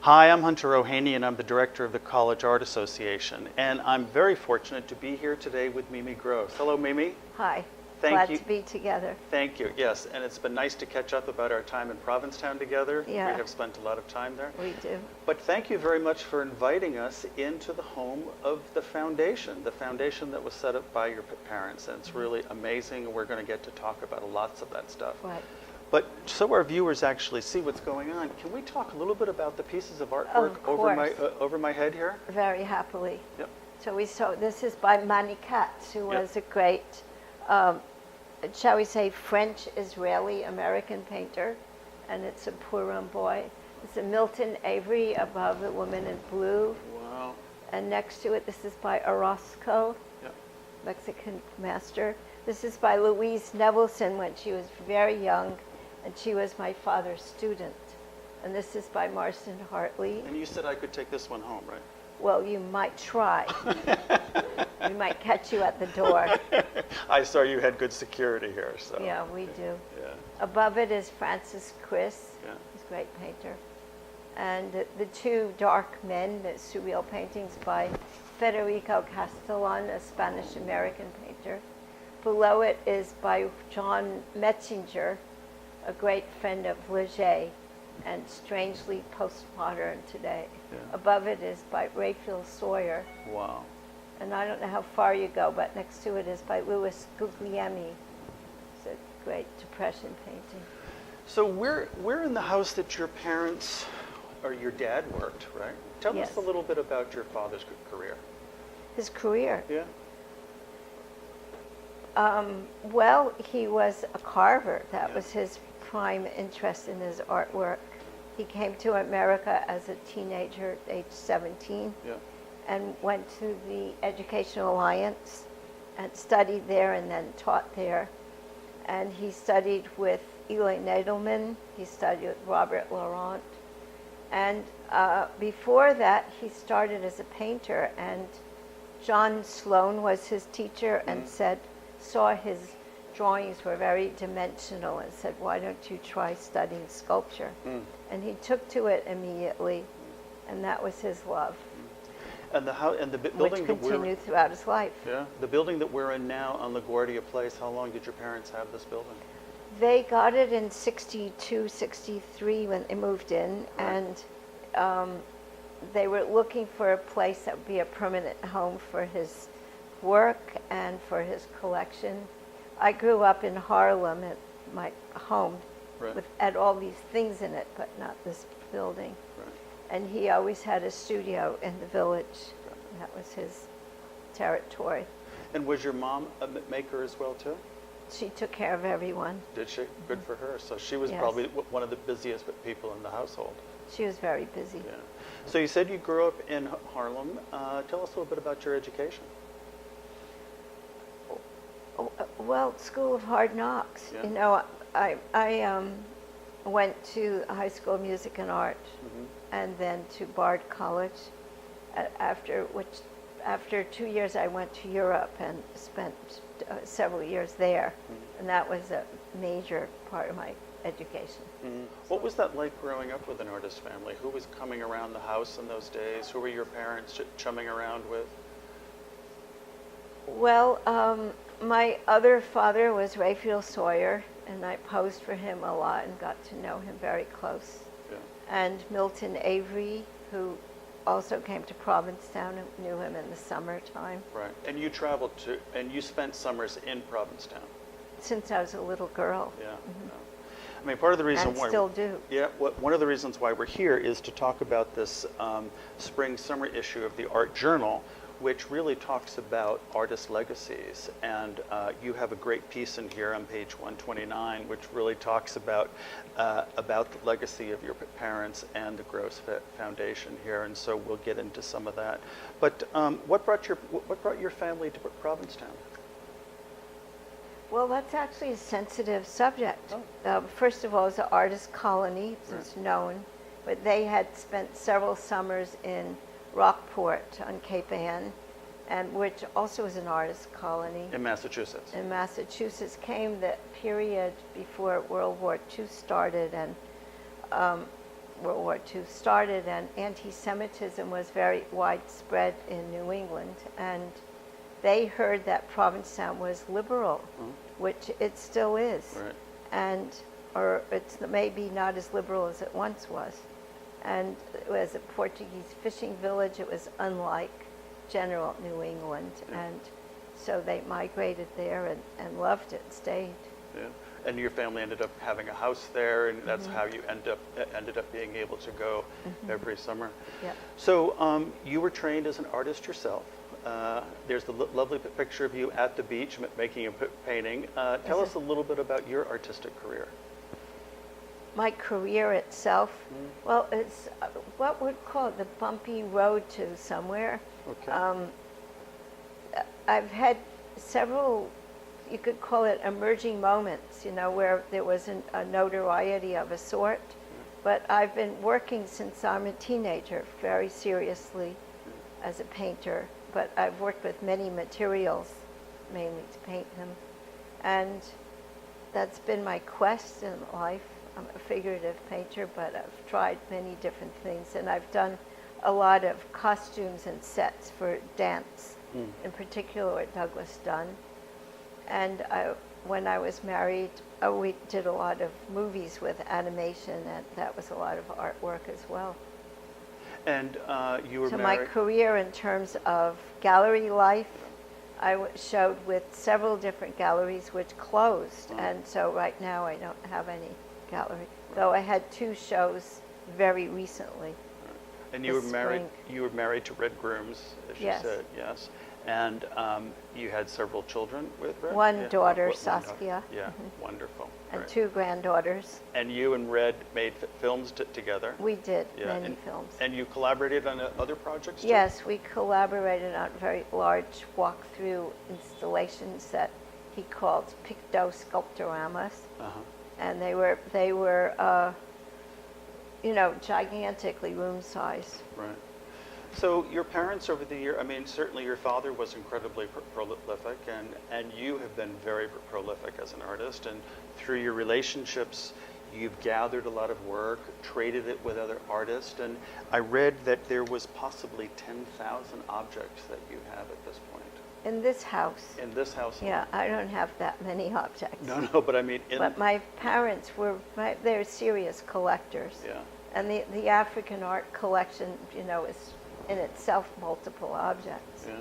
Hi, I'm Hunter O'Haney, and I'm the director of the College Art Association. And I'm very fortunate to be here today with Mimi Gross. Hello, Mimi. Hi. Thank Glad you. to be together. Thank you. Yes, and it's been nice to catch up about our time in Provincetown together. Yeah. We have spent a lot of time there. We do. But thank you very much for inviting us into the home of the foundation that was set up by your parents. And it's really amazing, and we're going to get to talk about lots of that stuff. Right. But so our viewers actually see what's going on, can we talk a little bit about the pieces of artwork over my head here? Very happily. Yep. So this is by Manny Katz, who was a great, shall we say, French-Israeli-American painter, and it's a Purim boy. It's a Milton Avery above the woman in blue. Wow. And next to it, this is by Orozco, Mexican master. This is by Louise Nevelson when she was very young, and she was my father's student. And this is by Marston Hartley. And you said I could take this one home, right? Well, you might try. We might catch you at the door. I saw you had good security here, so. Yeah, we do. Yeah. Above it is Francis Chris. Yeah. He's a great painter. And the two dark men, the surreal paintings by Federico Castellan, a Spanish-American painter. Below it is by John Metzinger, a great friend of Leger, and strangely postmodern today. Yeah. Above it is by Raphael Sawyer. Wow. And I don't know how far you go, but next to it is by Louis Guglielmi. It's a great Depression painting. So we're in the house that your parents, or your dad worked, right? Tell us a little bit about your father's career. His career? Yeah. Well, he was a carver. That was his prime interest in his artwork. He came to America as a teenager, age 17, and went to the Educational Alliance and studied there and then taught there. And he studied with Eli Nadelman. He studied with Robert Laurent. And before that, he started as a painter. And John Sloan was his teacher and saw his drawings were very dimensional and said, why don't you try studying sculpture? And he took to it immediately, and that was his love. And the building which that we're continued throughout his life. Yeah, the building that we're in now on LaGuardia Place, how long did your parents have this building? They got it in 62, 63 when they moved in, and they were looking for a place that would be a permanent home for his work and for his collection. I grew up in Harlem at my home had all these things in it, but not this building. Right. And he always had a studio in the village. That was his territory. And was your mom a maker as well, too? She took care of everyone. Did she? Good for her. So she was probably one of the busiest people in the household. She was very busy. Yeah. So you said you grew up in Harlem. Tell us a little bit about your education. Well, School of Hard Knocks. Yeah. You know, I went to High School of Music and Art, and then to Bard College. After 2 years, I went to Europe and spent several years there, and that was a major part of my education. What was that like growing up with an artist family? Who was coming around the house in those days? Who were your parents chumming around with? Well, my other father was Raphael Sawyer, and I posed for him a lot and got to know him very close. Yeah. And Milton Avery, who also came to Provincetown, and knew him in the summertime. Right. And you traveled and you spent summers in Provincetown. Since I was a little girl. Yeah. I mean, part of the reason and why still do. Yeah. One of the reasons why we're here is to talk about this spring-summer issue of the Art Journal, which really talks about artist legacies. And you have a great piece in here on page 129, which really talks about the legacy of your parents and the Gross Foundation here. And so we'll get into some of that. But what brought your family to Provincetown? Well, that's actually a sensitive subject. First of all, it's an artist colony, so it's known. But they had spent several summers in Rockport on Cape Ann, and which also is an artist colony. In Massachusetts. In Massachusetts. Came the period before World War II started, and World War II started, and anti-Semitism was very widespread in New England, and they heard that Provincetown was liberal, which it still is, Right. and or it's maybe not as liberal as it once was. And it was a Portuguese fishing village. It was unlike general New England, and so they migrated there and loved it, stayed. Yeah. And your family ended up having a house there, and that's how you ended up being able to go every summer. Yeah. So you were trained as an artist yourself. There's the lovely picture of you at the beach making a painting. Tell us a little bit about your artistic career. My career itself, well, it's what would call it the bumpy road to somewhere. Okay. I've had several, you could call it emerging moments, where there was a notoriety of a sort. But I've been working since I'm a teenager very seriously as a painter. But I've worked with many materials, mainly to paint them. And that's been my quest in life. I'm a figurative painter, but I've tried many different things. And I've done a lot of costumes and sets for dance, in particular what Doug was done. And when I was married, we did a lot of movies with animation, and that was a lot of artwork as well. And you were So married. my career in terms of gallery life, I showed with several different galleries which closed, and so right now I don't have any gallery, though I had 2 shows very recently. And you were this married. spring. You were married to Red Grooms, as Yes. you said. Yes. And you had several children with Red. One daughter, One Saskia. Yeah. Wonderful. And Great. 2 granddaughters. And you and Red made films together. We did Yeah, many and, films. And you collaborated on other projects too? Yes, we collaborated on very large walk-through installations that he called picto-sculptoramas. Uh-huh. And they were gigantically room size. Right. So your parents over the year, I mean, certainly your father was incredibly prolific, and you have been very prolific as an artist, and through your relationships, you've gathered a lot of work, traded it with other artists, and I read that there was possibly 10,000 objects that you have at this point. In this house. In this house? Yeah, I don't have that many objects. No, but I mean... But my parents they're serious collectors. Yeah. And the African art collection, is in itself multiple objects. Yeah.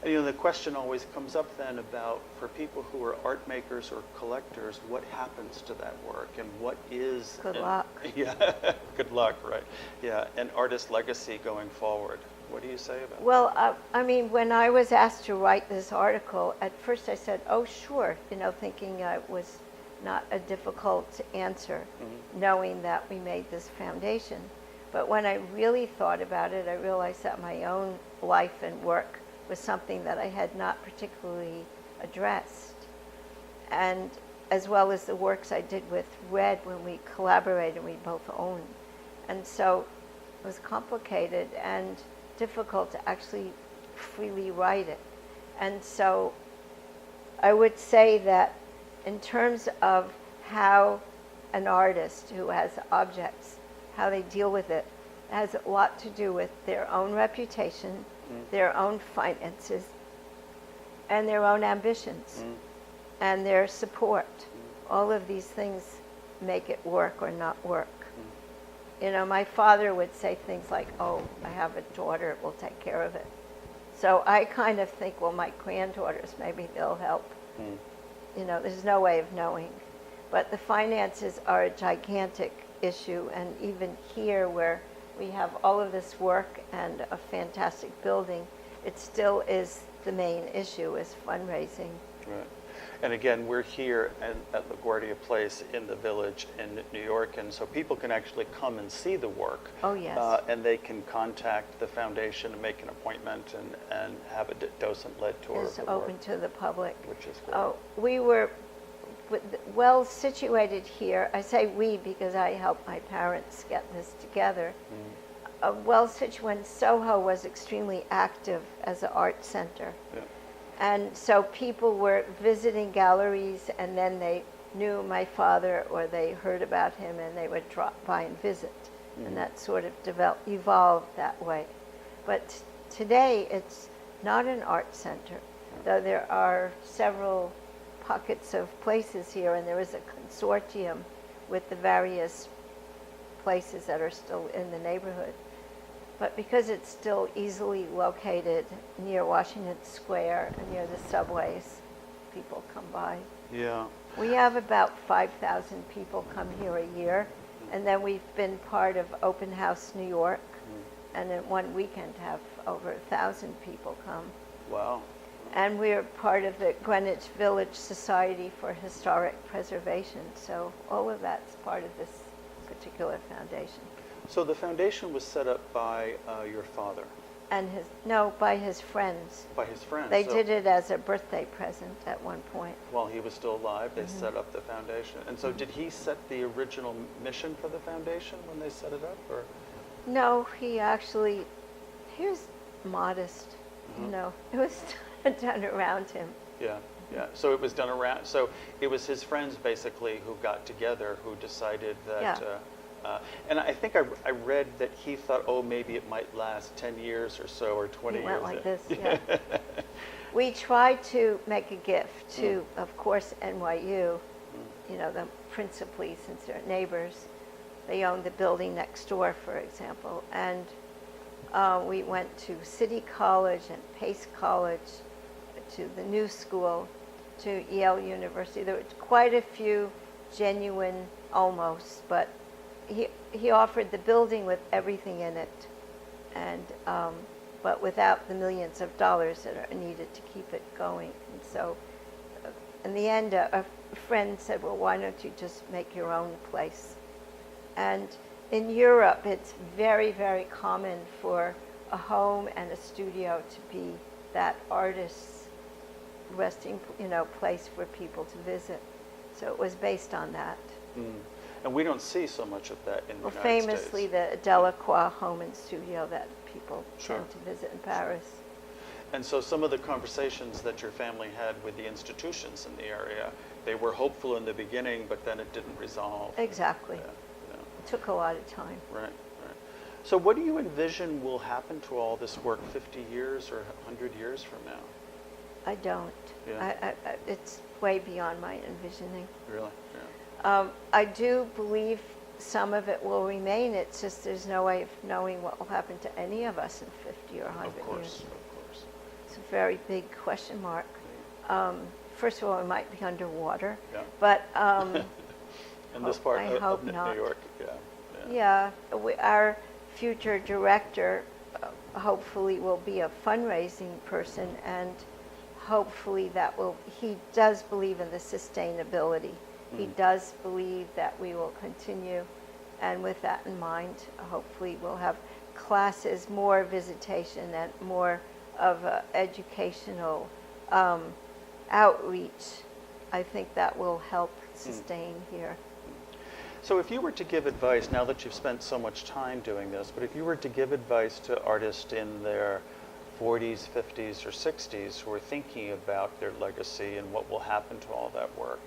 And, the question always comes up then about, for people who are art makers or collectors, what happens to that work, and what is... Good luck. Yeah, good luck, right. Yeah, an artist's legacy going forward. What do you say about that? Well, when I was asked to write this article, at first I said, oh, sure, thinking it was not a difficult answer, knowing that we made this foundation. But when I really thought about it, I realized that my own life and work was something that I had not particularly addressed. And as well as the works I did with Red when we collaborated, we both owned. And so it was complicated and difficult to actually freely write it. And so I would say that in terms of how an artist who has objects, how they deal with it, has a lot to do with their own reputation, their own finances, and their own ambitions, and their support. All of these things make it work or not work. My father would say things like, oh, I have a daughter, we'll take care of it. So I kind of think, well, my granddaughters, maybe they'll help. There's no way of knowing. But the finances are a gigantic issue, and even here where we have all of this work and a fantastic building, it still is the main issue, is fundraising. Right. And again, we're here at LaGuardia Place in the Village in New York, and so people can actually come and see the work. Oh, yes. And they can contact the foundation and make an appointment and have a docent-led tour It's of the open work, to the public. which is great. Oh, we were well situated here. I say we because I helped my parents get this together. Well situated when Soho was extremely active as an art center. Yeah. And so people were visiting galleries, and then they knew my father or they heard about him and they would drop by and visit. and that sort of evolved that way. But today it's not an art center, though there are several pockets of places here, and there is a consortium with the various places that are still in the neighborhood. But because it's still easily located near Washington Square and near the subways, people come by. Yeah. We have about 5,000 people come here a year, and then we've been part of Open House New York, and in one weekend have over 1,000 people come. Wow. And we're part of the Greenwich Village Society for Historic Preservation, so all of that's part of this particular foundation. So the foundation was set up by your father? And by his friends. By his friends? They did it as a birthday present at one point. While he was still alive, they set up the foundation. And so did he set the original mission for the foundation when they set it up? Or? No, he was modest, you know. It was done around him. Yeah, yeah. So it was done around, so it was his friends basically who got together who decided that, Yeah. And I think I read that he thought, oh, maybe it might last 10 years or so, or 20 He years. went like this, yeah. We tried to make a gift to, of course, NYU, you know, them principally since they're neighbors. They own the building next door, for example. And we went to City College and Pace College, to the New School, to Yale University. There were quite a few genuine almost, but he offered the building with everything in it, and but without the millions of dollars that are needed to keep it going. And so in the end, a friend said, well, why don't you just make your own place? And in Europe, it's very, very common for a home and a studio to be that artist's resting, place for people to visit. So it was based on that. And we don't see so much of that in the United Famously, States. the Delacroix home and studio that people Sure. tend to visit in Paris. And so some of the conversations that your family had with the institutions in the area, they were hopeful in the beginning, but then it didn't resolve. Exactly. Yeah. It took a lot of time. Right. So what do you envision will happen to all this work 50 years or 100 years from now? I don't. Yeah. It's way beyond my envisioning. Really? Yeah. I do believe some of it will remain. It's just there's no way of knowing what will happen to any of us in 50 or 100 Of course, years. of course. It's a very big question mark. First of all, we might be underwater. Yeah. But In this part I of hope New not. York, our future director hopefully will be a fundraising person, and hopefully he does believe in the sustainability. He does believe that we will continue, and with that in mind, hopefully we'll have classes, more visitation, and more of a educational outreach. I think that will help sustain here. So if you were to give advice, now that you've spent so much time doing this, but if you were to give advice to artists in their 40s, 50s, or 60s who are thinking about their legacy and what will happen to all that work,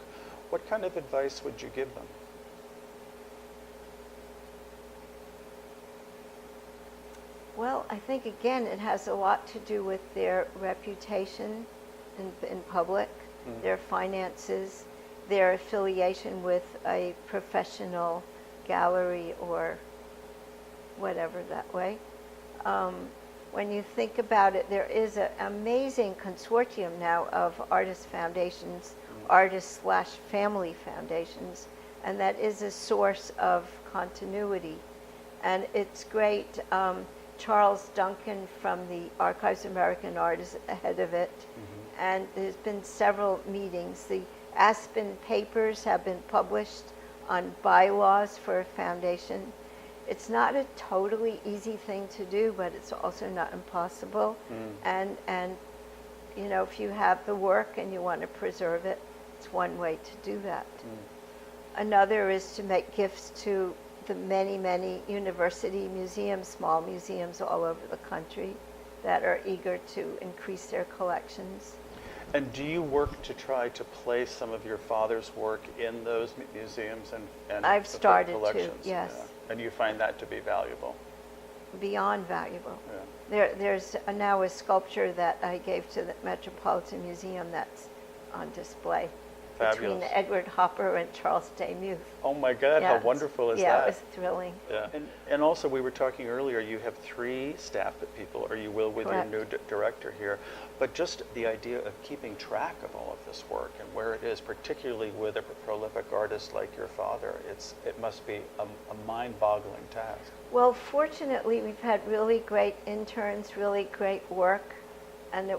what kind of advice would you give them? Well, I think, again, it has a lot to do with their reputation in public, their finances, their affiliation with a professional gallery or whatever that way. When you think about it, there is an amazing consortium now of artist foundations, artist/family foundations, and that is a source of continuity. And it's great. Charles Duncan from the Archives of American Art is ahead of it, and there's been several meetings. The Aspen papers have been published on bylaws for a foundation. It's not a totally easy thing to do, but it's also not impossible. And if you have the work and you want to preserve it, it's one way to do that. Another is to make gifts to the many, many university museums, small museums all over the country that are eager to increase their collections. And do you work to try to place some of your father's work in those museums and I've started to, collections? yes. And you find that to be valuable. Beyond valuable. Yeah. There's now a sculpture that I gave to the Metropolitan Museum that's on display. Fabulous. Between Edward Hopper and Charles Demuth. Oh my God, Yeah, how wonderful is yeah, that? it was thrilling. Yeah. And also, we were talking earlier, you have 3 staff people, or you will with Correct. your new director here. But just the idea of keeping track of all of this work and where it is, particularly with a prolific artist like your father, it must be a mind-boggling task. Well, fortunately, we've had really great interns, really great work, and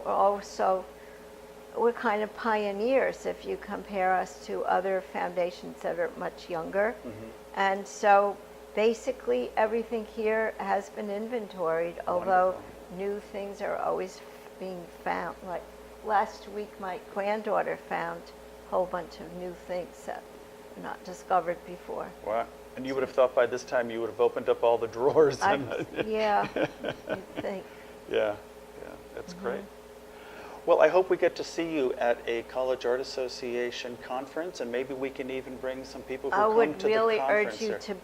we're kind of pioneers if you compare us to other foundations that are much younger. Mm-hmm. And so basically everything here has been inventoried, although Wonderful. new things are always being found. Like last week, my granddaughter found a whole bunch of new things that were not discovered before. Wow. And you would have thought by this time you would have opened up all the drawers. Yeah, you'd think. Yeah, that's great. Well, I hope we get to see you at a College Art Association conference, and maybe we can even bring some people who I come to would the conference. really urge you here. to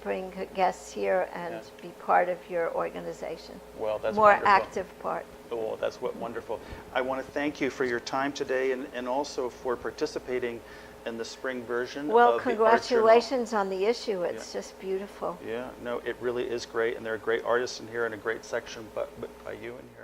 bring guests here and be part of your organization. Well, that's more wonderful. active part. Oh, that's wonderful. I want to thank you for your time today and also for participating in the spring version Well, of the Art Journal. congratulations on the issue. It's just beautiful. Yeah, no, it really is great, and there are great artists in here and a great section by you in here.